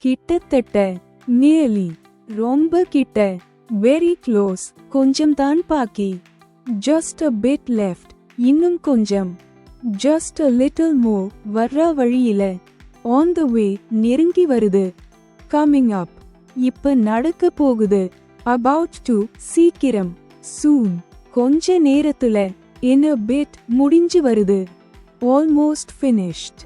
கிட்டத்தட்ட, nearly, ரொம்ப கிட்ட, very close, கொஞ்சம் தான் பாக்கி, just a bit left, இன்னும் கொஞ்சம், just a little more, வர்ற வழியில, on the way, நெருங்கி வருது, coming up, இப்ப நடக்க போகுது, about to, சீக்கிரம், soon, கொஞ்ச நேரத்துல, in a bit, முடிஞ்சு வருது, almost finished.